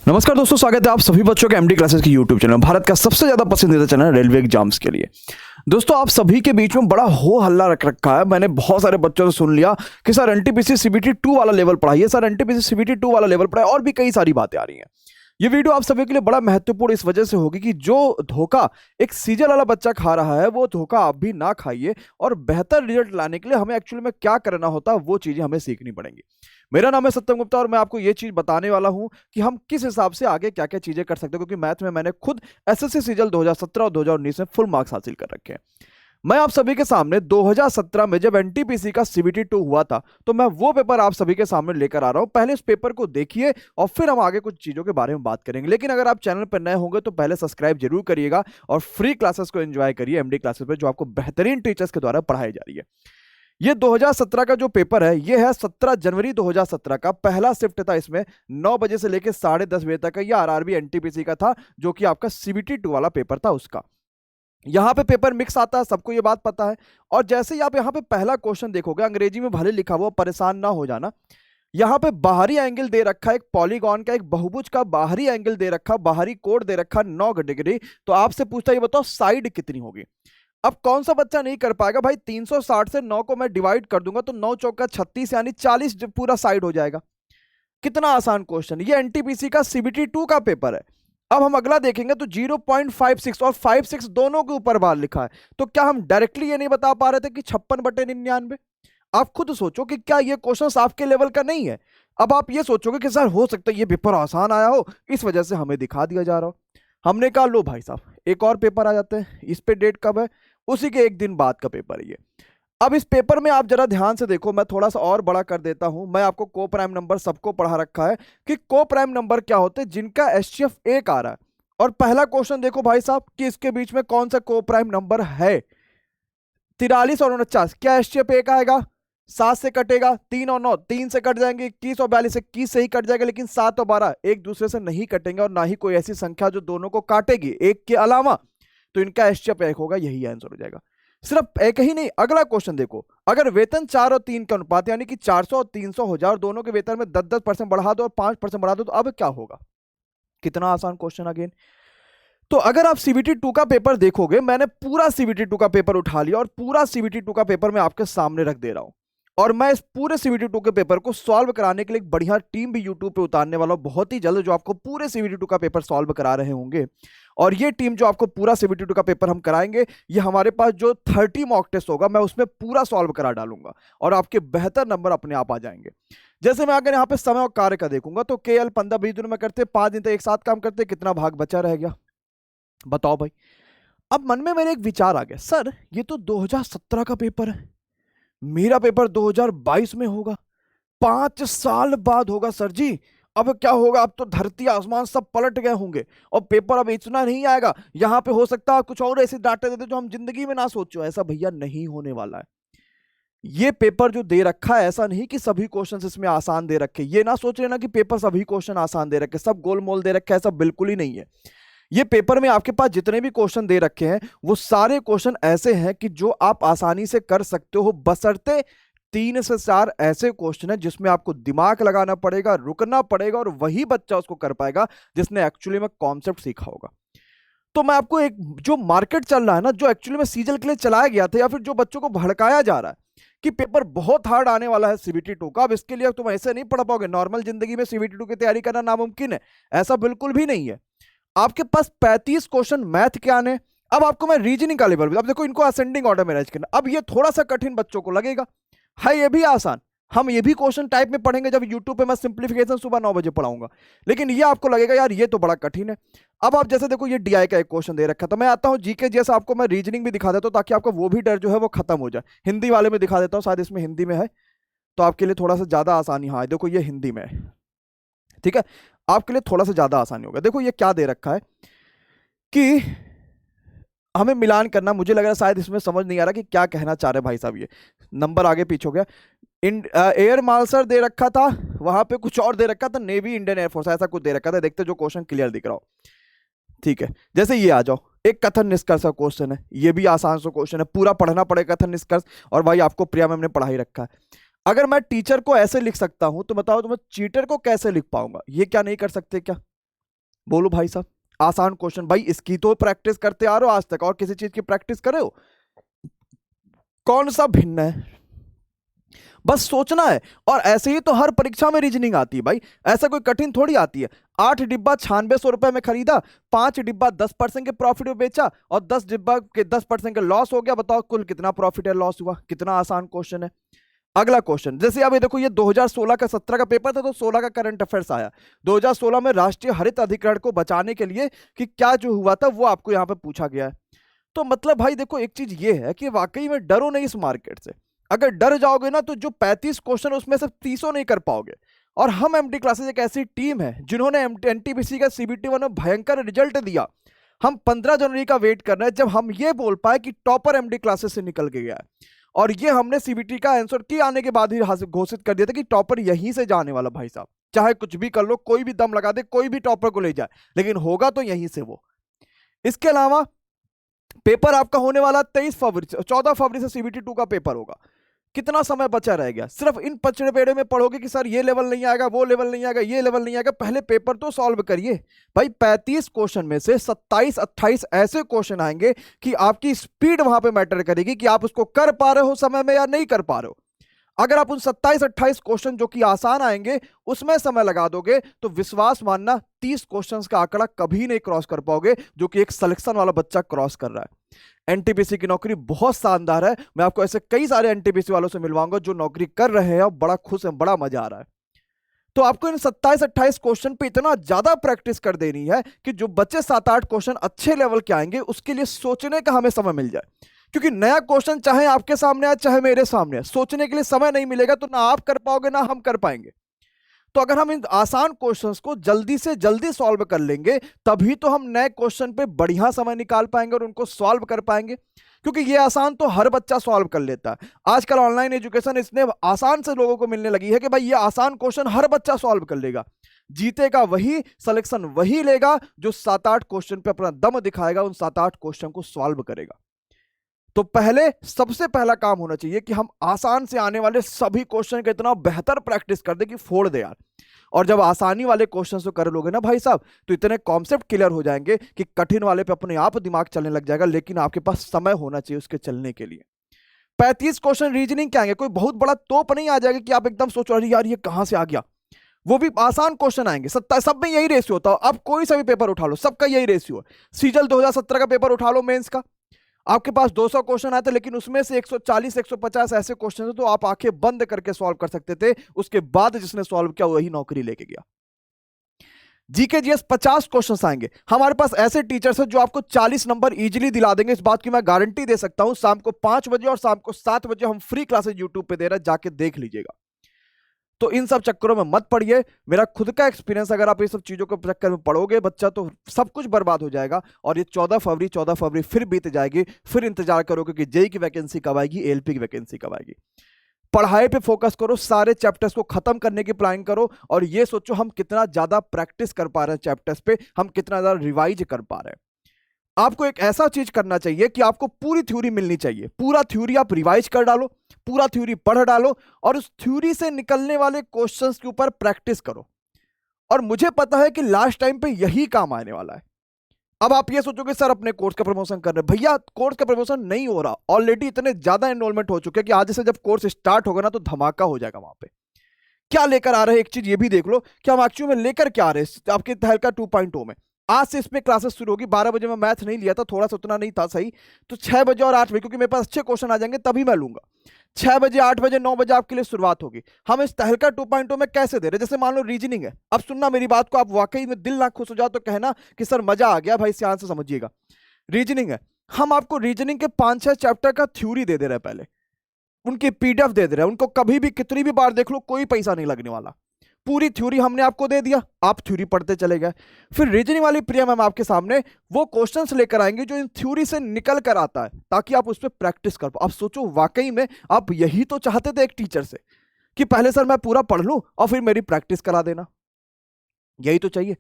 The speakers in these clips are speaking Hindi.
नमस्कार दोस्तों, स्वागत है आप सभी बच्चों के एमडी क्लासेस की यूट्यूब चैनल, भारत का सबसे ज्यादा पसंदीदा चैनल रेलवे एग्जाम्स के लिए। दोस्तों, आप सभी के बीच में बड़ा हो हल्ला रख रखा है। मैंने बहुत सारे बच्चों से सुन लिया कि सर एनटीपीसी सीबीटी 2 वाला लेवल पढ़ाइए, सर एनटीपीसी सीबीटी 2 वाला लेवल पढ़ाइए, और भी कई सारी बातें आ रही हैं। ये वीडियो आप सभी के लिए बड़ा महत्वपूर्ण इस वजह से होगी कि जो धोखा एक सीजल वाला बच्चा खा रहा है, वो धोखा आप भी ना खाइए, और बेहतर रिजल्ट लाने के लिए हमें एक्चुअली में क्या करना होता है वो चीजें हमें सीखनी पड़ेंगी। मेरा नाम है सत्यम गुप्ता और मैं आपको ये चीज बताने वाला हूं कि हम किस हिसाब से आगे क्या क्या चीजें कर सकते हैं, क्योंकि मैथ में मैंने खुद एसएससी सीजल 2017 और 2019 में फुल मार्क्स हासिल कर रखे हैं। मैं आप सभी के सामने 2017 में जब एनटीपीसी का सीबीटी 2 हुआ था, तो मैं वो पेपर आप सभी के सामने लेकर आ रहा हूं। पहले इस पेपर को देखिए और फिर हम आगे कुछ चीजों के बारे में बात करेंगे। लेकिन अगर आप चैनल पर नए होंगे तो पहले सब्सक्राइब जरूर करिएगा और फ्री क्लासेस को एंजॉय करिए एमडी क्लासेस पे, जो आपको बेहतरीन टीचर्स के द्वारा पढ़ाई जा रही है। ये 2017 का जो पेपर है, ये है 17 जनवरी 2017 का। पहला शिफ्ट था इसमें 9 बजे से लेकर 10:30 बजे तक का। ये आरआरबी एनटीपीसी का था, जो कि आपका सीबीटी 2 वाला पेपर था उसका। यहाँ पे पेपर मिक्स आता है, सबको ये बात पता है। और जैसे ही आप यहाँ पे पहला क्वेश्चन देखोगे, अंग्रेजी में भले लिखा हुआ, परेशान ना हो जाना। यहाँ पे बाहरी एंगल दे रखा है, एक पॉलीगॉन का, एक बहुभुज का बाहरी एंगल दे रखा, बाहरी कोण दे रखा 9 डिग्री। तो आपसे पूछता है, ये बताओ साइड कितनी होगी। अब कौन सा बच्चा नहीं कर पाएगा भाई? 360 से 9 को मैं डिवाइड कर दूंगा तो 9 चौका 36 यानी 40 पूरा साइड हो जाएगा। कितना आसान क्वेश्चन। ये एनटीपीसी का सीबीटी 2 का पेपर है। अब हम अगला देखेंगे तो 0.56 और 56 दोनों के ऊपर बार लिखा है। तो क्या हम डायरेक्टली ये नहीं बता पा रहे थे कि 56/99? आप खुद सोचो कि क्या ये क्वेश्चन आपके लेवल का नहीं है। अब आप ये सोचोगे कि सर हो सकता है ये पेपर आसान आया हो, इस वजह से हमें दिखा दिया जा रहा हो। हमने कहा लो भाई साहब, एक और पेपर आ जाते हैं। इस पे डेट कब है? उसी के एक दिन बाद का पेपर है ये। अब इस पेपर में आप जरा ध्यान से देखो, मैं थोड़ा सा और बड़ा कर देता हूं। मैं आपको को प्राइम नंबर सबको पढ़ा रखा है कि को प्राइम नंबर क्या होते हैं, जिनका एचसीएफ 1 आ रहा है। और पहला क्वेश्चन देखो भाई साहब कि इसके बीच में कौन सा को प्राइम नंबर है। 43 और 49, क्या एचसीएफ 1 आएगा? 7 से कटेगा, 3 और 9 3 से कट जाएंगे, 21 और 42 21 से ही कट जाएगा। लेकिन 7 और 12 एक दूसरे से नहीं कटेंगे, और ना ही कोई ऐसी संख्या जो दोनों को काटेगी एक के अलावा। तो इनका एचसीएफ 1 होगा, यही आंसर हो जाएगा। सिर्फ एक ही नहीं, अगला क्वेश्चन देखो। अगर वेतन 4 और 3 का अनुपात यानी कि 400 और 300 हो जाए, और दोनों के वेतन में 10-10% बढ़ा दो और 5% बढ़ा दो, तो अब क्या होगा? कितना आसान क्वेश्चन अगेन। तो अगर आप सीबीटी 2 का पेपर देखोगे, मैंने पूरा सीबीटी 2 का पेपर उठा लिया और पूरा सीबीटी 2 का पेपर मैं आपके सामने रख दे रहा हूं। और मैं इस पूरे सीबीटी 2 के पेपर को सॉल्व कराने के लिए एक बढ़िया टीम भी यूट्यूब पे उतारने वाला हूं बहुत ही जल्द, जो आपको पूरे सीबीटी 2 का पेपर सॉल्व करा रहे होंगे। और ये टीम जो आपको पूरा सीबीटी 2 का पेपर हम कराएंगे, ये हमारे पास जो 30 मॉक टेस्ट होगा, मैं उसमें पूरा सॉल्व करा डालूंगा और आपके बेहतर नंबर अपने आप आ जाएंगे। जैसे मैं अगर यहाँ पे समय और कार्य का देखूंगा, तो केएल 15-20 दिनों में करते, 5 दिन तक एक साथ काम करते, कितना भाग बचा रह गया बताओ भाई। अब मन में मेरे एक विचार आ गया, सर ये तो 2017 का पेपर है, मेरा पेपर 2022 में होगा, 5 साल बाद होगा सर जी। अब क्या होगा? अब तो धरती आसमान सब पलट गए होंगे और पेपर अब इतना नहीं आएगा। यहां पे हो सकता है कुछ और ऐसे डाटे देते जो हम जिंदगी में ना सोचो। ऐसा भैया नहीं होने वाला है। ये पेपर जो दे रखा है, ऐसा नहीं कि सभी क्वेश्चंस इसमें आसान दे रखे। ये ना सोच लेना कि पेपर सभी क्वेश्चन आसान दे रखे, सब गोलमोल दे रखे, ऐसा बिल्कुल ही नहीं है। ये पेपर में आपके पास जितने भी क्वेश्चन दे रखे हैं, वो सारे क्वेश्चन ऐसे हैं कि जो आप आसानी से कर सकते हो, बशर्ते 3 से 4 ऐसे क्वेश्चन है जिसमें आपको दिमाग लगाना पड़ेगा, रुकना पड़ेगा, और वही बच्चा उसको कर पाएगा जिसने एक्चुअली में कॉन्सेप्ट सीखा होगा। तो मैं आपको एक जो मार्केट चल रहा है ना, जो एक्चुअली में सीजल के लिए चलाया गया था, या फिर जो बच्चों को भड़काया जा रहा है कि पेपर बहुत हार्ड आने वाला है सीबीटी 2 का, अब इसके लिए तुम ऐसे नहीं पढ़ पाओगे। नॉर्मल जिंदगी में सीबीटी 2 की तैयारी करना नामुमकिन है, ऐसा बिल्कुल भी नहीं है। आपके पास 35 क्वेश्चन मैथ के आने। अब आपको मैं रीजनिंग का लेवल, अब देखो इनको असेंडिंग ऑर्डर में अरेंज करना। अब ये थोड़ा सा कठिन बच्चों को लगेगा, है ये भी आसान। हम ये भी क्वेश्चन टाइप में पढ़ेंगे जब यूट्यूब पे मैं सिंप्लीफिकेशन सुबह 9 बजे पढ़ाऊंगा। लेकिन ये आपको लगेगा यार ये तो बड़ा कठिन है। अब आप जैसे देखो, ये डीआई का एक क्वेश्चन दे रखा था। मैं आता हूँ जीके जैसा, आपको मैं रीजनिंग भी दिखा देता हूँ ताकि आपका वो भी डर जो है वो खत्म हो जाए। हिंदी वाले में दिखा देता हूँ, शायद इसमें हिंदी में है तो आपके लिए थोड़ा सा ज्यादा आसानी। हाँ देखो, ये हिंदी में है, ठीक है, आपके लिए थोड़ा सा ज्यादा आसानी होगा। देखो ये क्या दे रखा है कि हमें मिलान करना। मुझे लग रहा है शायद इसमें समझ नहीं आ रहा कि क्या कहना चाह रहे भाई साहब। ये नंबर आगे पीछे हो गया। एयर मार्शल दे रखा था, वहां पे कुछ और दे रखा था, नेवी इंडियन एयरफोर्स ऐसा कुछ दे रखा था। देखते जो क्वेश्चन क्लियर दिख रहा हो, ठीक है। जैसे ये आ जाओ, एक कथन निष्कर्ष का क्वेश्चन है, ये भी आसान सा क्वेश्चन है, पूरा पढ़ना पड़ेगा कथन निष्कर्ष। और भाई आपको प्रिया मैम ने पढ़ा ही रखा है। अगर मैं टीचर को ऐसे लिख सकता हूं तो बताओ तो मैं चीटर को कैसे लिख पाऊंगा? ये क्या नहीं कर सकते क्या? बोलो भाई साहब, आसान क्वेश्चन। भाई इसकी तो प्रैक्टिस करते आ रहे हो आज तक, और किसी चीज की प्रैक्टिस करे हो? कौन सा भिन्न है? बस सोचना है। और ऐसे ही तो हर परीक्षा में रीजनिंग आती है भाई, ऐसा कोई कठिन थोड़ी आती है। 8 डिब्बा 9600 रुपए में खरीदा, 5 डिब्बा 10% के प्रॉफिट में बेचा, और 10 डिब्बा के 10% का लॉस हो गया। बताओ कुल कितना प्रॉफिट है, लॉस हुआ? कितना आसान क्वेश्चन है। अगला क्वेश्चन, जैसे अब ये देखो, ये 2016 का 17 का पेपर था, तो 16 का करंट अफेयर्स आया। 2016 में राष्ट्रीय हरित अधिकरण को बचाने के लिए कि क्या जो हुआ था वो आपको यहाँ पे पूछा गया है। तो मतलब भाई देखो, एक चीज ये है कि वाकई में डरो नहीं इस मार्केट से। अगर डर जाओगे ना तो जो 35 क्वेश्चन उसमें से 30 नहीं कर पाओगे। और हम एमडी क्लासेस एक ऐसी टीम है जिन्होंने एनटीपीसी का सीबीटी 1 में भयंकर रिजल्ट दिया। हम 15 जनवरी का वेट कर रहे हैं जब हम ये बोल पाए कि टॉपर एमडी क्लासेस से निकल के गया है। और ये हमने सीबीटी का आंसर की आने के बाद ही घोषित कर दिया था कि टॉपर यहीं से जाने वाला। भाई साहब चाहे कुछ भी कर लो, कोई भी दम लगा दे, कोई भी टॉपर को ले जाए, लेकिन होगा तो यहीं से वो। इसके अलावा पेपर आपका होने वाला 14 फरवरी से सीबीटी 2 का पेपर होगा। कितना समय बचा रह गया? सिर्फ इन पचड़े पेड़े में पढ़ोगे कि सर ये लेवल नहीं आएगा, वो लेवल नहीं आएगा, ये लेवल नहीं आएगा। पहले पेपर तो सॉल्व करिए भाई। 35 क्वेश्चन में से 27-28 ऐसे क्वेश्चन आएंगे कि आपकी स्पीड वहां पे मैटर करेगी कि आप उसको कर पा रहे हो समय में या नहीं कर पा रहे हो। अगर आप उन 27-28 क्वेश्चन जो कि आसान आएंगे उसमें समय लगा दोगे तो विश्वास मानना 30 क्वेश्चंस का आंकड़ा कभी नहीं क्रॉस कर पाओगे, जो कि एक सिलेक्शन वाला बच्चा क्रॉस कर रहा है। एनटीपीसी की नौकरी बहुत शानदार है। मैं आपको ऐसे कई सारे एनटीपीसी वालों से मिलवाऊंगा जो नौकरी कर रहे हैं और बड़ा खुश है, बड़ा मजा आ रहा है। तो आपको इन 27-28 क्वेश्चन पे इतना ज्यादा प्रैक्टिस कर देनी है कि जो बच्चे 7-8 क्वेश्चन अच्छे लेवल के आएंगे उसके लिए सोचने का हमें समय मिल जाए। क्योंकि नया क्वेश्चन चाहे आपके सामने आए चाहे मेरे सामने आए, सोचने के लिए समय नहीं मिलेगा तो ना आप कर पाओगे ना हम कर पाएंगे। तो अगर हम इन आसान क्वेश्चंस को जल्दी से जल्दी सॉल्व कर लेंगे तभी तो हम नए क्वेश्चन पे बढ़िया समय निकाल पाएंगे और उनको सॉल्व कर पाएंगे। क्योंकि ये आसान तो हर बच्चा सॉल्व कर लेता है। आजकल ऑनलाइन एजुकेशन इसने आसान से लोगों को मिलने लगी है कि भाई ये आसान क्वेश्चन हर बच्चा सॉल्व कर लेगा। जीतेगा वही, सिलेक्शन वही लेगा जो 7-8 क्वेश्चन पे अपना दम दिखाएगा, उन 7-8 क्वेश्चन को सॉल्व करेगा। तो पहले सबसे पहला काम होना चाहिए कि हम आसान से आने वाले सभी क्वेश्चन का इतना बेहतर प्रैक्टिस कर दे कि फोड़ दे यार। और जब आसानी वाले क्वेश्चन को कर लोगे ना भाई साहब तो इतने कॉन्सेप्ट क्लियर हो जाएंगे कि कठिन वाले पे अपने आप दिमाग चलने लग जाएगा, लेकिन आपके पास समय होना चाहिए उसके चलने के लिए। 35 क्वेश्चन रीजनिंग के आएंगे, कोई बहुत बड़ा तोप नहीं आ जाएगा कि आप एकदम सोचो अरे यार ये कहां से आ गया। वो भी आसान क्वेश्चन आएंगे। सब में यही रेशियो होता है। अब कोई सा भी पेपर उठा लो, सबका यही रेशियो है। सीजल 2017 का पेपर उठा लो मेंस का, आपके पास 200 क्वेश्चन आए थे, लेकिन उसमें से 140-150 ऐसे क्वेश्चन थे तो आप आंखें बंद करके सॉल्व कर सकते थे। उसके बाद जिसने सॉल्व किया वही नौकरी लेके गया। जीके जीएस 50 क्वेश्चंस आएंगे। हमारे पास ऐसे टीचर्स हैं जो आपको 40 नंबर इजीली दिला देंगे, इस बात की मैं गारंटी दे सकता हूं। शाम को 5 बजे और शाम को 7 बजे हम फ्री क्लासेस यूट्यूब पे दे रहे हैं, जाके देख लीजिएगा। तो इन सब चक्करों में मत पड़िए। मेरा खुद का एक्सपीरियंस, अगर आप ये सब चीजों के चक्कर में पड़ोगे बच्चा तो सब कुछ बर्बाद हो जाएगा। और ये 14 फरवरी फिर बीत जाएगी। फिर इंतजार करोगे कि जेई की वैकेंसी कब आएगी, एलपी की वैकेंसी कब आएगी। पढ़ाई पे फोकस करो, सारे चैप्टर्स को खत्म करने की प्लानिंग करो और ये सोचो हम कितना ज्यादा प्रैक्टिस कर पा रहे हैं चैप्टर्स पे, हम कितना ज्यादा रिवाइज कर पा रहे हैं। आपको एक ऐसा चीज करना चाहिए कि आपको पूरी थ्योरी मिलनी चाहिए। पूरा थ्योरी आप रिवाइज कर डालो, पूरा थ्योरी पढ़ डालो और उस थ्योरी से निकलने वाले क्वेश्चंस के ऊपर प्रैक्टिस करो। और मुझे पता है कि लास्ट टाइम पे यही काम आने वाला है। अब आप ये सोचोगे सर अपने कोर्स का प्रमोशन कर रहे हैं, भैया कोर्स का प्रमोशन नहीं हो रहा। ऑलरेडी इतने ज्यादा एनरोलमेंट हो चुके हैं कि आज से जब कोर्स स्टार्ट होगा ना तो धमाका हो जाएगा। वहां पे क्या लेकर आ रहे हैं, एक चीज ये भी देख लो कि हम एक्चुअली में लेकर क्या आ रहे हैं आपके तहलका 2.0 में। आज से इसमें क्लासेस शुरू होगी। 12 बजे मैं मैथ नहीं लिया था, थोड़ा सा उतना नहीं था सही, तो 6 बजे और 8 बजे, क्योंकि मेरे पास अच्छे क्वेश्चन आ जाएंगे तभी मैं लूंगा। 6 बजे 8 बजे 9 बजे आपके लिए शुरुआत होगी। हम इस तहलका 2.0 में कैसे दे रहे, जैसे मान लो रीजनिंग है। अब सुनना मेरी बात को, आप वाकई में दिल ना खुश हो जाओ तो कहना कि सर मजा आ गया भाई, ध्यान से समझिएगा। रीजनिंग है, हम आपको रीजनिंग के 5-6 चैप्टर का थ्योरी दे दे रहे हैं, पहले उनकी पीडीएफ दे दे रहे हैं। उनको कभी भी कितनी भी बार देख लो, कोई पैसा नहीं लगने वाला। पूरी थ्योरी हमने आपको दे दिया, आप थ्योरी पढ़ते चले गए। फिर रीजनिंग वाली प्रिया मैम आपके सामने वो क्वेश्चंस लेकर आएंगे जो इन थ्योरी से निकल कर आता है, ताकि आप उस पर प्रैक्टिस कर पाओ। आप सोचो वाकई में आप यही तो चाहते थे एक टीचर से, कि पहले सर मैं पूरा पढ़ लूं और फिर मेरी प्रैक्टिस करा देना। यही तो चाहिए।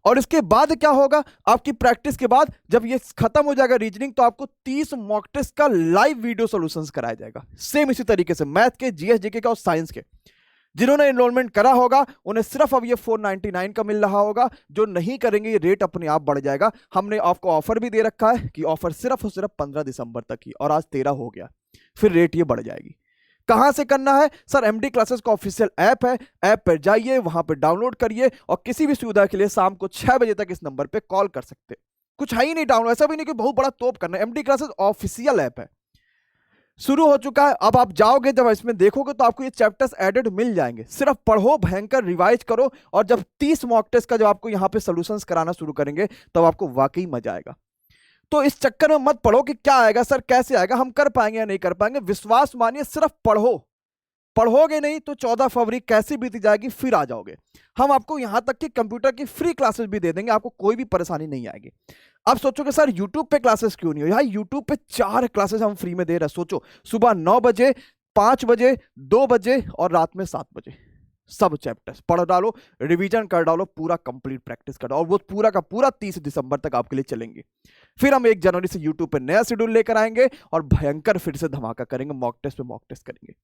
और इसके बाद क्या होगा, आपकी प्रैक्टिस के बाद जब ये खत्म हो जाएगा रीजनिंग, तो आपको 30 मॉक टेस्ट का लाइव वीडियो सॉल्यूशंस कराया जाएगा। सेम इसी तरीके से मैथ के, जीएस जीके का और साइंस के जिन्होंने एनरोलमेंट करा होगा उन्हें सिर्फ अब ये 499 का मिल रहा होगा, जो नहीं करेंगे ये रेट अपने आप बढ़ जाएगा। हमने आपको ऑफर भी दे रखा है कि ऑफर सिर्फ और सिर्फ 15 दिसंबर तक ही, और आज 13 हो गया, फिर रेट ये बढ़ जाएगी। कहां से करना है सर? एमडी क्लासेस का ऑफिशियल ऐप है, ऐप पर जाइए, वहां पर डाउनलोड करिए, और किसी भी सुविधा के लिए शाम को 6 बजे तक इस नंबर पर कॉल कर सकते। कुछ है ही नहीं डाउनलोड, ऐसा भी नहीं कि बहुत बड़ा तोप करना है। एमडी क्लासेस ऑफिशियल ऐप है, शुरू हो चुका है। अब आप जाओगे जब इसमें देखोगे तो आपको ये चैप्टर्स एडेड मिल जाएंगे। सिर्फ पढ़ो, भयंकर रिवाइज करो, और जब 30 मॉक टेस्ट का जब आपको यहाँ पे सॉल्यूशंस कराना शुरू करेंगे तब आपको वाकई मजा आएगा। तो इस चक्कर में मत पढ़ो कि क्या आएगा सर, कैसे आएगा, हम कर पाएंगे या नहीं कर पाएंगे। विश्वास मानिए, सिर्फ पढ़ो। पढ़ोगे नहीं तो 14 फरवरी कैसे बीती जाएगी, फिर आ जाओगे। हम आपको यहां तक कि कंप्यूटर की फ्री क्लासेस भी दे देंगे, आपको कोई भी परेशानी नहीं आएगी। अब सोचोगे सर यूट्यूब पे क्लासेस क्यों नहीं हो? यार यूट्यूब पे 4 क्लासेस हम फ्री में दे रहे हैं। सोचो, सुबह 9 बजे, 5 बजे, 2 बजे और रात में 7 बजे सब चैप्टर्स पढ़ डालो, रिवीजन कर डालो, पूरा कंप्लीट प्रैक्टिस कर डालो, और वो पूरा का पूरा 30 दिसंबर तक आपके लिए चलेंगे। फिर हम 1 जनवरी से यूट्यूब पे नया शेड्यूल लेकर आएंगे और भयंकर फिर से धमाका करेंगे, मॉक टेस्ट पे मॉक टेस्ट करेंगे।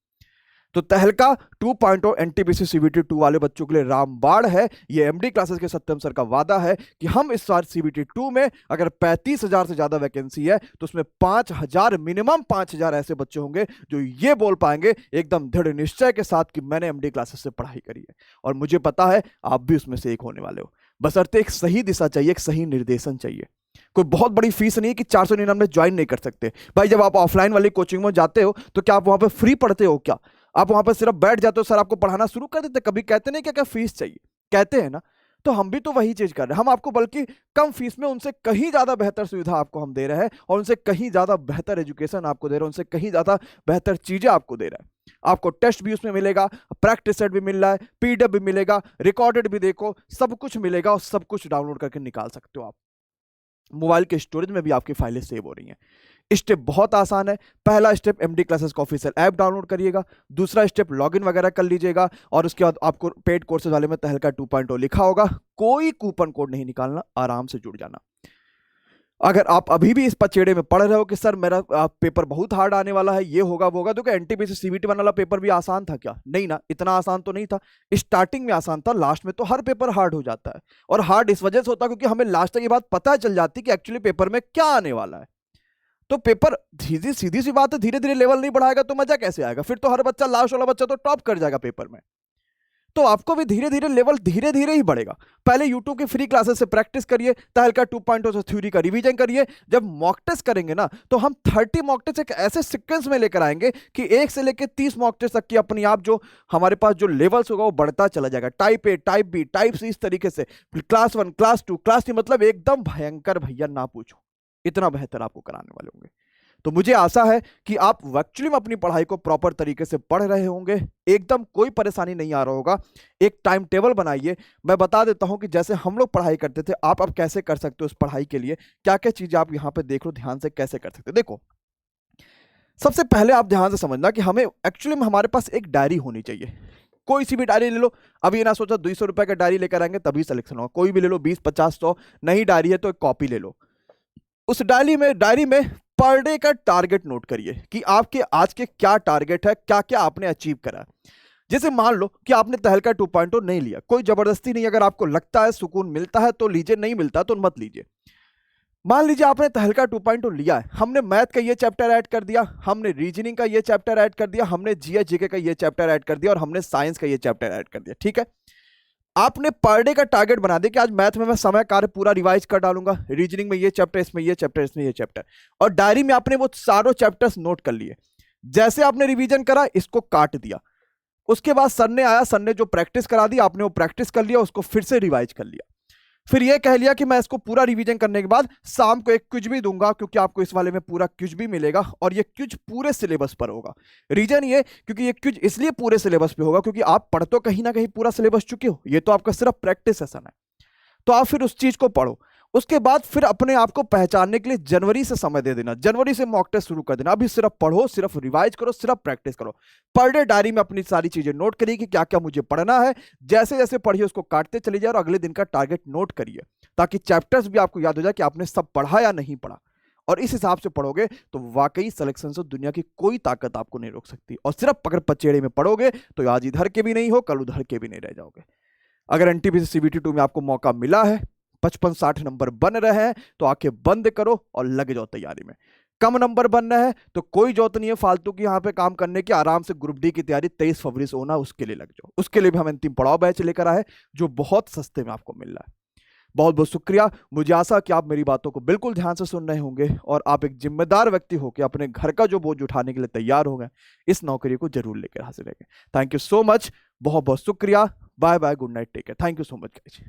तो तहलका 2.0 एनटीपीसी सीबीटी 2 वाले बच्चों के लिए रामबाण है। ये एमडी क्लासेस के सत्यम सर का वादा है कि हम इस बार सीबीटी 2 में अगर 35,000 से ज्यादा वैकेंसी है तो उसमें 5,000 मिनिमम 5,000 ऐसे बच्चे होंगे जो ये बोल पाएंगे एकदम दृढ़ निश्चय के साथ कि मैंने एमडी क्लासेस से पढ़ाई करी है, और मुझे पता है आप भी उसमें से एक होने वाले हो। बशर्ते एक सही दिशा चाहिए, एक सही निर्देशन चाहिए। कोई बहुत बड़ी फीस नहीं है कि 499 ज्वाइन नहीं कर सकते। भाई जब आप ऑफलाइन वाली कोचिंग में जाते हो तो क्या आप वहां पे फ्री पढ़ते हो? क्या आप वहां पर सिर्फ बैठ जाते हो, सर आपको पढ़ाना शुरू कर देते? कभी कहते नहीं क्या क्या फीस चाहिए? कहते हैं ना। तो हम भी तो वही चीज कर रहे हैं, हम आपको बल्कि कम फीस में उनसे कहीं ज्यादा बेहतर सुविधा आपको हम दे रहे हैं, और उनसे कहीं ज्यादा बेहतर एजुकेशन आपको दे रहे हैं, उनसे कहीं ज्यादा बेहतर चीजें आपको दे रहे हैं। आपको टेस्ट भी उसमें मिलेगा, प्रैक्टिस सेट भी मिल रहा है, पीडीएफ भी मिलेगा, रिकॉर्डेड भी देखो, सब कुछ मिलेगा, और सब कुछ डाउनलोड करके निकाल सकते हो आप। मोबाइल के स्टोरेज में भी आपकी फाइलें सेव हो रही हैं। स्टेप बहुत आसान है। पहला स्टेप एमडी क्लासेस का ऑफिशियल ऐप डाउनलोड करिएगा, दूसरा स्टेप लॉगिन वगैरह कर लीजिएगा, और उसके बाद आपको पेड कोर्सेज वाले में तहलका 2.0 लिखा होगा, कोई कूपन कोड नहीं निकालना, आराम से जुड़ जाना। अगर आप अभी भी इस पचेड़े में पढ़ रहे हो कि सर मेरा पेपर बहुत हार्ड आने वाला है, ये होगा वो होगा, तो क्या एनटीपीसी सीबीटी वाला पेपर भी आसान था क्या? नहीं ना, इतना आसान तो नहीं था। स्टार्टिंग में आसान था, लास्ट में तो हर पेपर हार्ड हो जाता है। और हार्ड इस वजह से होता है क्योंकि हमें लास्ट तक ये बात पता चल जाती कि एक्चुअली पेपर में क्या आने वाला है। तो पेपर सीधी सी बात है, धीरे धीरे लेवल नहीं बढ़ाएगा तो मजा कैसे आएगा? फिर तो हर बच्चा, लास्ट वाला बच्चा तो टॉप कर जाएगा पेपर में। तो आपको भी धीरे धीरे लेवल धीरे धीरे ही बढ़ेगा। पहले यूट्यूब की फ्री क्लासेस से प्रैक्टिस करिए, तहलका 2.0 से थ्योरी का रिवीजन करिए। जब मॉक टेस्ट करेंगे ना तो हम 30 मॉक टेस्ट एक ऐसे सीक्वेंस में लेकर आएंगे कि 1 से लेकर 30 मॉक टेस्ट तक की अपने आप जो हमारे पास जो लेवल्स होगा वो बढ़ता चला जाएगा। Type A, type B, type C, इस तरीके से क्लास 1, क्लास 2, क्लास 3, मतलब एकदम भयंकर भैया ना पूछो, इतना बेहतर आपको कराने वाले होंगे। तो मुझे आशा है कि आप एक्चुअली में अपनी पढ़ाई को प्रॉपर तरीके से पढ़ रहे होंगे, एकदम कोई परेशानी नहीं आ रहा होगा। एक टाइम टेबल बनाइए। मैं बता देता हूं कि जैसे हम लोग पढ़ाई करते थे, आप अब कैसे कर सकते हो उस पढ़ाई के लिए, क्या क्या चीजें आप यहां पे देख लो ध्यान से, कैसे कर सकते हो। देखो, सबसे पहले आप ध्यान से समझना कि हमें एक्चुअली में हमारे पास एक डायरी होनी चाहिए। कोई सी भी डायरी ले लो। अभी ये ना सोचा 200 रुपए का डायरी लेकर आएंगे तभी सिलेक्शन होगा, कोई भी ले लो, 20, 50, 100। नहीं डायरी है तो एक कॉपी ले लो। उस डायरी में पर डे का टारगेट नोट करिए कि आपके आज के क्या टारगेट है, क्या क्या आपने अचीव करा। जैसे मान लो कि आपने तहलका 2.0 नहीं लिया, कोई जबरदस्ती नहीं, अगर आपको लगता है सुकून मिलता है तो लीजिए, नहीं मिलता तो मत लीजिए। मान लीजिए आपने तहलका 2.0 लिया है, हमने मैथ का ये चैप्टर ऐड कर दिया, हमने रीजनिंग का ये चैप्टर ऐड कर दिया, हमने जीएस जीके का ये चैप्टर ऐड कर दिया, और हमने साइंस का ये चैप्टर ऐड कर दिया। ठीक है, आपने पर डे का टारगेट बना दिया कि आज मैथ में मैं समय कार्य पूरा रिवाइज कर डालूंगा, रीजनिंग में ये चैप्टर, इसमें ये चैप्टर, इसमें ये चैप्टर, और डायरी में आपने वो सारों चैप्टर्स नोट कर लिए। जैसे आपने रिवीजन करा, इसको काट दिया। उसके बाद सर ने आया, सर ने जो प्रैक्टिस करा दी, आपने वो प्रैक्टिस कर लिया, उसको फिर से रिवाइज कर लिया। फिर ये कह लिया कि मैं इसको पूरा रिवीजन करने के बाद शाम को एक क्विज भी दूंगा, क्योंकि आपको इस वाले में पूरा क्विज भी मिलेगा, और ये क्विज पूरे सिलेबस पर होगा। रीजन ये, क्योंकि ये क्विज इसलिए पूरे सिलेबस पे होगा क्योंकि आप पढ़ तो कहीं ना कहीं पूरा सिलेबस चुके हो, ये तो आपका सिर्फ प्रैक्टिस सेशन है। तो आप फिर उस चीज को पढ़ो। उसके बाद फिर अपने आप को पहचानने के लिए जनवरी से समय दे देना, जनवरी से मॉक टेस्ट शुरू कर देना। अभी सिर्फ पढ़ो, सिर्फ रिवाइज करो, सिर्फ प्रैक्टिस करो। पर डे डायरी में अपनी सारी चीजें नोट करिए कि क्या क्या मुझे पढ़ना है। जैसे जैसे पढ़िए उसको काटते चले जाए, और अगले दिन का टारगेट नोट करिए, ताकि चैप्टर्स भी आपको याद हो जाए कि आपने सब पढ़ा या नहीं पढ़ा। और इस हिसाब से पढ़ोगे तो वाकई सिलेक्शन से दुनिया की कोई ताकत आपको नहीं रोक सकती। और सिर्फ अगर पचेड़े में पढ़ोगे तो आज इधर के भी नहीं हो, कल उधर के भी नहीं रह जाओगे। अगर एनटीपीसी सीबीटी 2 में आपको मौका मिला है, 55-60 नंबर बन रहे हैं, तो आंखें बंद करो और लग जाओ तैयारी में। कम नंबर बनना है तो कोई जरूरत नहीं है फालतू की यहाँ पे काम करने की। आराम से ग्रुप डी की तैयारी 23 फरवरी से होना, उसके लिए लग जाओ। उसके लिए भी हम अंतिम पड़ाव बैच लेकर आए जो बहुत सस्ते में आपको मिल रहा है। बहुत बहुत शुक्रिया। मुझे आशा कि आप मेरी बातों को बिल्कुल ध्यान से सुन रहे होंगे और आप एक जिम्मेदार व्यक्ति होकर अपने घर का जो बोझ उठाने के लिए तैयार हो गए, इस नौकरी को जरूर लेकर हाजिर रहेंगे। थैंक यू सो मच, बहुत बहुत शुक्रिया। Bye bye, good night, take care. Thank you so much guys.